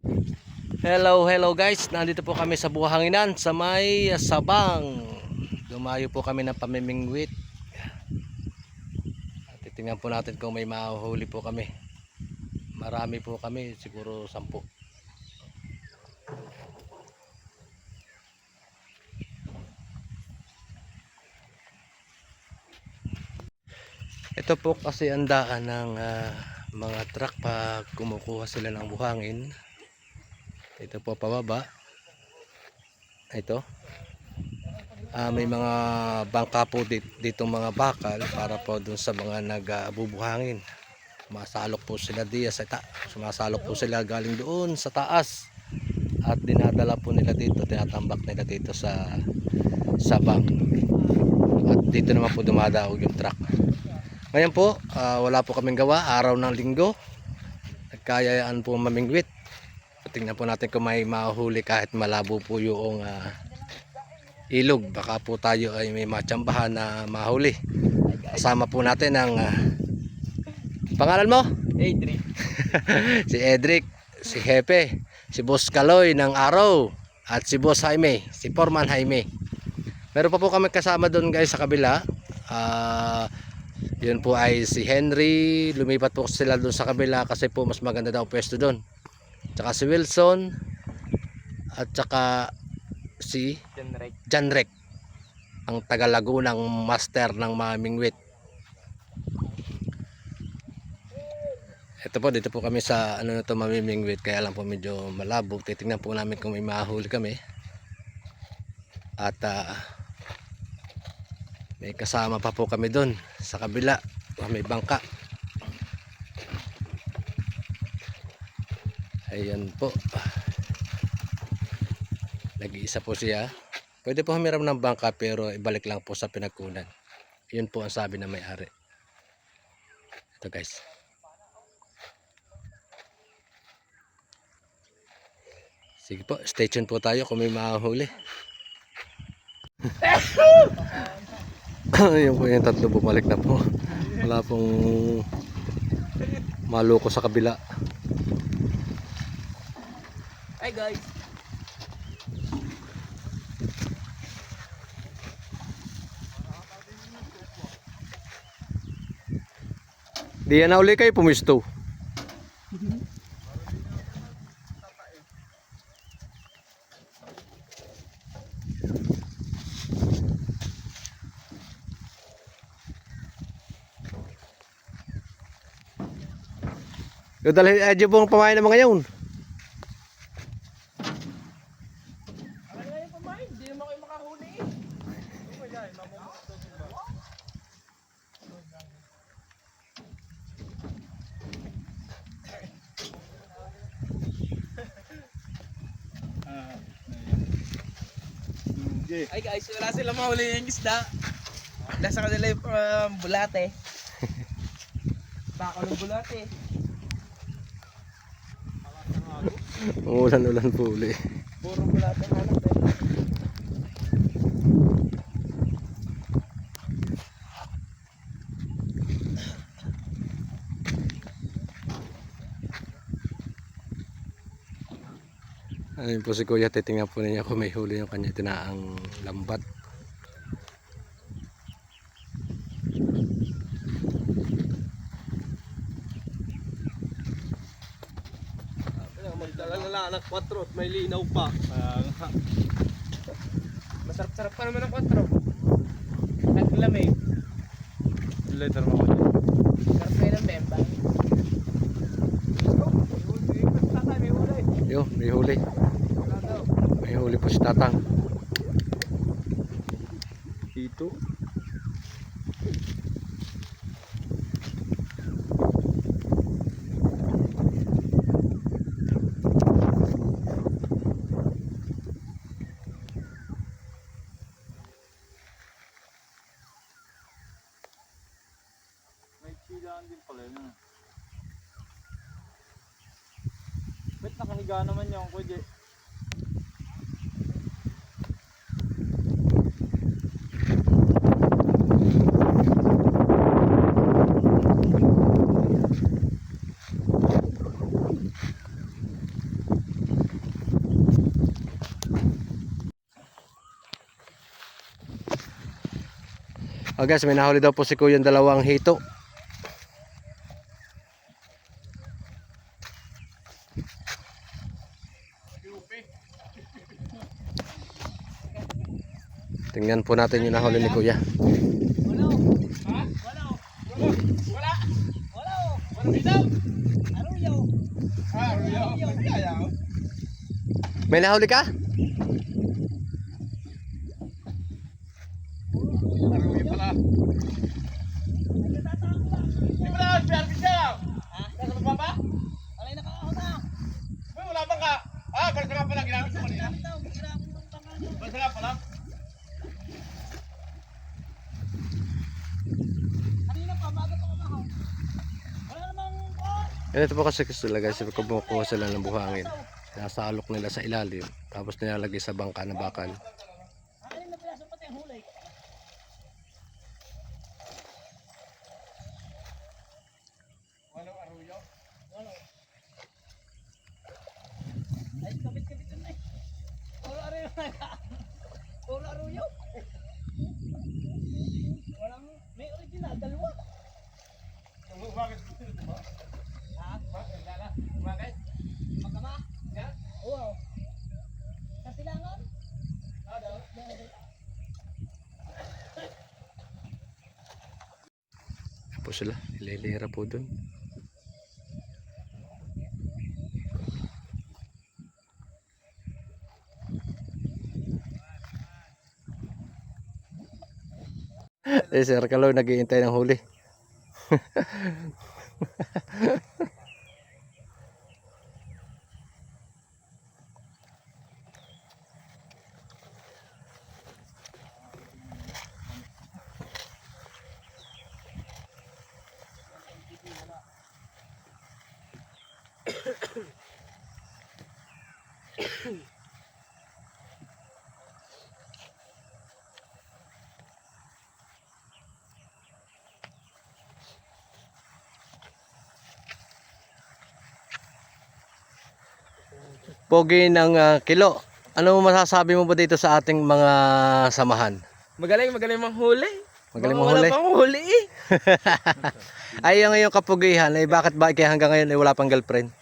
Hello guys, nandito po kami sa Buhanginan sa may Sabang. Dumayo po kami ng pamimingwit. Titingnan po natin kung may mahuhuli po kami. Marami po kami, siguro 10. Ito po kasi ang daan ng mga truck pag kumukuha sila ng buhangin. Ito po pababa. Ito. May mga bangka po dito mga bakal para po dun sa mga nagbubuhangin. Sumasalok po sila sumasalok po sila galing doon sa taas at dinadala po nila dito, tinatambak nila dito sa Sabang. At dito naman po dumadaog yung truck. Ngayon po, wala po kaming gawa, araw ng linggo. Nagkayayaan po mamingwit. Tingnan po natin kung may mahuli kahit malabo po yung ilog. Baka po tayo ay may matsambahan na mahuli. Kasama po natin ang pangalan mo? Edric. Si Edric, si Hepe, si Boss Kaloy ng Araw, at si Boss Jaime, si Foreman Jaime. Meron pa po kami kasama doon guys sa kabila. Yun po ay si Henry. Lumipat po sila doon sa kabila kasi po mas maganda daw pwesto doon. Tsaka si Wilson at tsaka si Janrek, ang taga Lagunang master ng mamingwit. Ito po, dito po kami sa mamimingwit, kaya lang po medyo malabo. Titingnan po namin kung may mahuli kami. At may kasama pa po kami doon sa kabila, may bangka. Ayan po, nag-iisa po siya. Pwede po humiram ng bangka pero ibalik lang po sa pinagkunan. Yun po ang sabi ng may-ari. Ito guys. Sige po, stay tuned po tayo kung may mahuli. Yun po yung tatlo, bumalik na po. Wala pong maloko sa kabila. Hi guys. Di yan na uli kayo pumisto. Yung dali adyo pong pamain ng mga yun. Ano nga yung pamain? Hindi naman kayo makahuli eh. Ay guys, wala silang mahuli yung isda. Nasa kanila yung bulate. Bako ng bulate. Umulan-ulan po uli. Puro bulate hanap eh. Ayun po si Kuya, titingnan po niya kung may huli yung kanya tinaang lambat. Magdala ng 4 at may linaw pa. Masarap-sarap pa naman ang 4. Naglamig. Later mo ako. Sarap kayo ng bembang. Yo, may huli. May huli po si Tatang. Ito. May chilaan din pala yun. Ba't nakahiga naman yung kuya? Oh guys, may nahuli daw po si Kuya yung dalawang hito. Tingnan po natin yung nahuli ni Kuya. Wala. Ha? Wala. Wala. Wala. Wala bitaw. Aruyo. Aruyo. Ayaw. May nahuli ka? Aruyo pala. Di ba na permis siya? Ha? Nasa ba ba? Alay na ka na. Wala bang ka? Basta nga pala ginamit ko kanina. Basta nga pala. Ito po kasi sila guys, kumukuha sila ng buhangin. Nasalok nila sa ilalim, tapos nilalagay sa bangka na bakal. Puro aruyo. Walang, may original, dalawa. Bakit gusto nito ba? Ha? Bakit? Bakit? Magkama? Ya? Oo. Kasilangan? Daw. Po sila, ililira po dun. Sir Kaloy nag-iintay ng huli. Pogi ng kilo. Ano masasabi mo ba dito sa ating mga samahan? Magaling manghuli. Magaling Baka manghuli? Wala pang huli eh. Ay, yung ngayong kapugihan, ay bakit ba kaya hanggang ngayon ay wala pang girlfriend?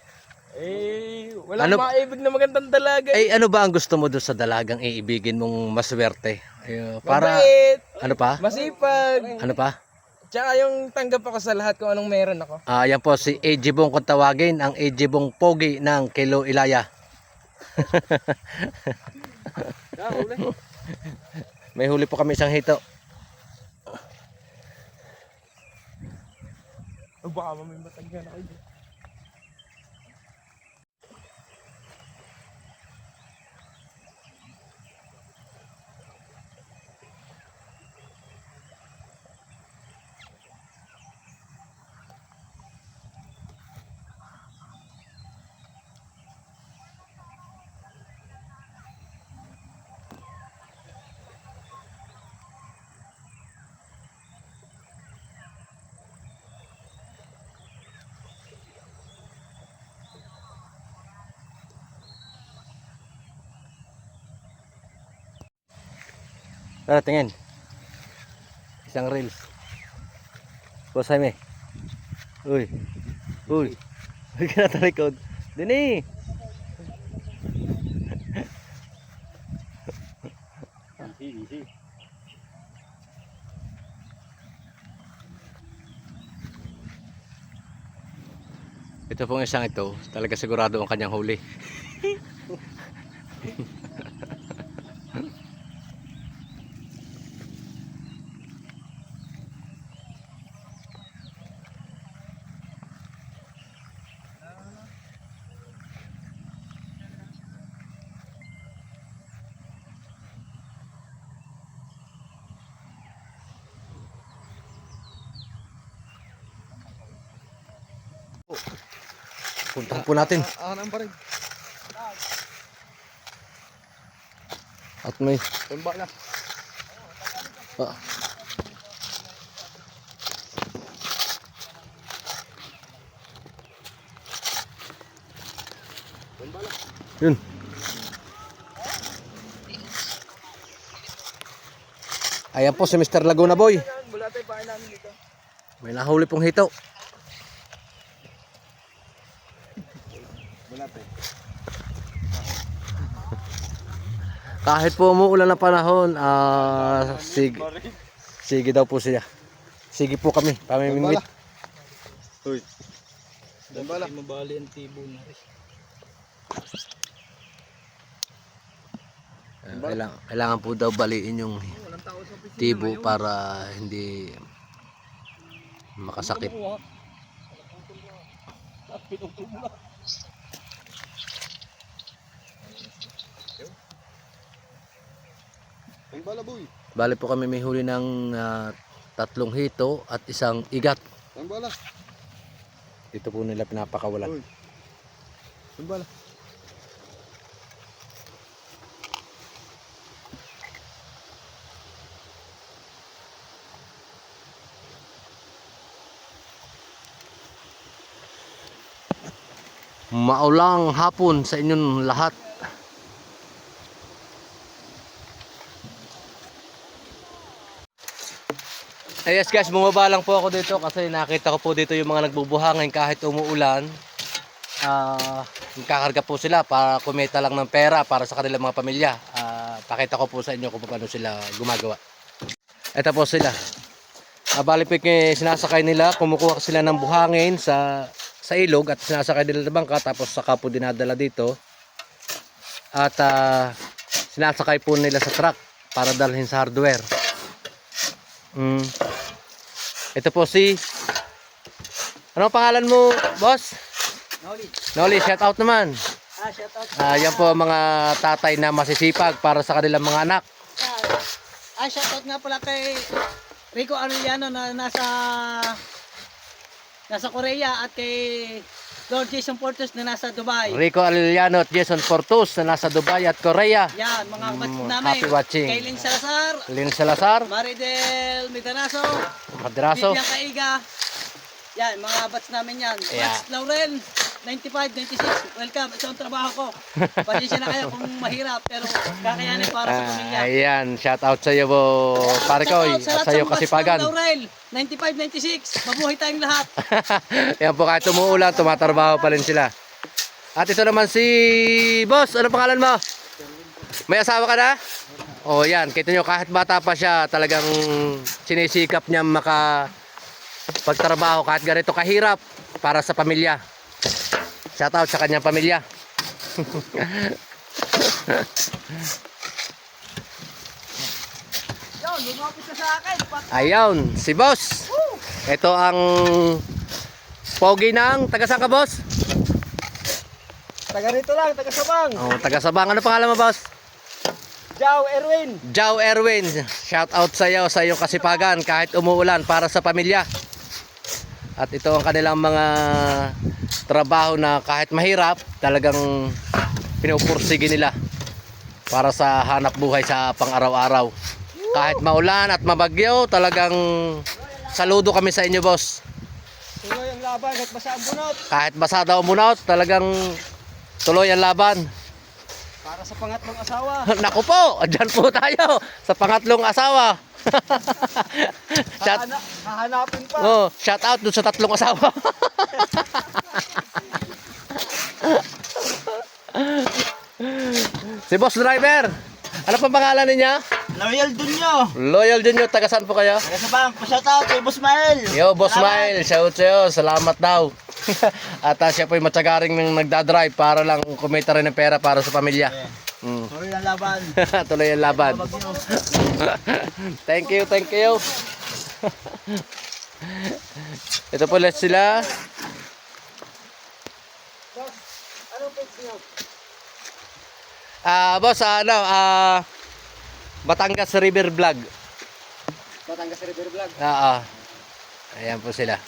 Walang Ano- maibig na magandang dalaga. Ay, ano ba ang gusto mo doon sa dalagang iibigin mong maswerte? Ay, para, Mabait, ano pa? masipag. Ano pa? Tsaka yung tanggap ako sa lahat kung anong meron ako. Yan po si AJ Bong kung tawagin, ang AJ Bong Pogi ng Kilo Ilaya. May huli po kami isang hito. Baka may matagyan ako dyan. Tara, tingin. Isang reels. Boss Jaime. Uy. Uy. Uy ka na talikod. Dini. Easy. Ito pong isang ito, talaga sigurado ang kanyang huli. Puntahan po natin. Nang parin. At may Tumba na. ah, yun. Ayan po si Mr. Laguna Boy. Wala tayong pain namin dito. May nahuli pong hito. Wala tayo. Kahit po umuulan ng panahon, sige daw po siya. Sige po kami, pamimingwit. Uy. Dapat mabali ang tibo na rin. Kailangan po daw baliin yung tibo para hindi makasakit. Ang balaboy. Bali po kami may huli ng 3 hito at 1 igat. Ang bala. Dito po nila pinapakawalan. Uy. Ang bala. Maulang hapon sa inyong lahat. Yes guys, bumaba lang po ako dito kasi nakita ko po dito yung mga nagbubuhangin kahit umuulan. Nagkakarga po sila para kumita lang ng pera para sa kanilang mga pamilya. Pakita ko po sa inyo kung paano sila gumagawa. Ito po sila. Bali po sinasakay nila, kumukuha sila ng buhangin sa ilog at sinasakay nila ng bangka tapos saka po dinadala dito. At sinasakay po nila sa truck para dalhin sa hardware. Ito po si ano pangalan mo, boss? Noli, shout out naman. Shout out. Yan po ang mga tatay na masisipag para sa kanilang mga anak. Shout out nga pala kay Rico Arellano na nasa Korea at kay Lord Jason Portos na nasa Dubai. Rico Arellano at Jason Portos na nasa Dubai at Korea. Yan, mga kapatid namin. Happy watching. Kay Lynn Salazar, Lynn Salazar, Maridel Midanaso, Madraso. Vivian Caiga. Yan, mga bats namin yan. Yeah. Bats Laurel, 95, 96. Welcome, ito ang trabaho ko. Pasensya na kayo kung mahirap, pero kakayanin para sa pamilya. Ayan, shout out sa iyo po, pare ko, sa iyo kasipagan. Laurel, 95, 96. Mabuhay tayong lahat. Yan po, kahit umuulan, tumatrabaho pa rin sila. At ito naman si boss, ano pangalan mo? May asawa ka na? O yan, kita nyo kahit bata pa siya, talagang sinisikap niya pagtrabaho kahit ganito kahirap para sa pamilya. Shout out sa kanyang pamilya. Yan, lumapit ka sa akin. Ayun, si boss. Ito ang pogi ng taga saan ka, boss? Taga rito lang, taga Sabang. Oh, taga Sabang. Ano pangalan mo, boss? Jow Erwin. Jow Erwin. Shout out sa iyo kasipagan kahit umuulan para sa pamilya. At ito ang kanilang mga trabaho na kahit mahirap, talagang pinupursige nila para sa hanap buhay sa pang-araw-araw. Kahit maulan at mabagyo, talagang saludo kami sa inyo, boss. Tuloy ang laban kahit basa ang bunot. Kahit basa daw bunot, talagang tuloy ang laban. Para sa pangatlong asawa. Naku po, dyan po tayo sa pangatlong asawa. Hahanapin pa. Oh, shout out dun sa 3 asawa. Si boss driver, ano pang pangalan niya? Loyal Dunyo. Loyal Junior, taga saan po kayo? Taga Sabang, pa-shout out kay Boss Mael. Yo, Boss Mael, shout sa'yo, salamat daw. At siya po'y matsagaring nagdadrive para lang kumita rin ng pera para sa pamilya. Tuloy ang laban. Tuloy ang laban. Thank you, thank you. Ito po ulit sila. Anong page niyo? Boss, Batangas River Vlog. Batangas River Vlog. Ayan po sila.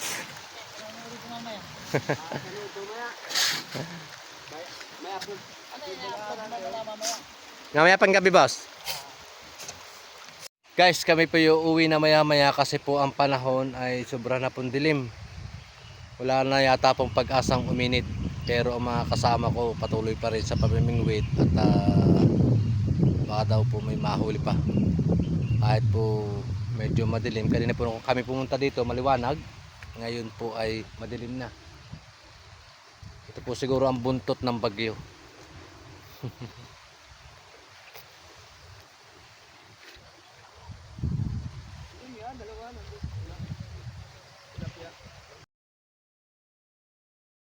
Mamaya pang gabi, boss. Guys, kami po yung uwi na maya-maya kasi po ang panahon ay sobra na pong dilim. Wala na yata pong pag-asang uminit. Pero ang mga kasama ko patuloy pa rin sa pamimingwit at baka daw po may mahuli pa. Kahit po medyo madilim. Kanina po kami pumunta dito, maliwanag. Ngayon po ay madilim na. Ito po siguro ang buntot ng bagyo.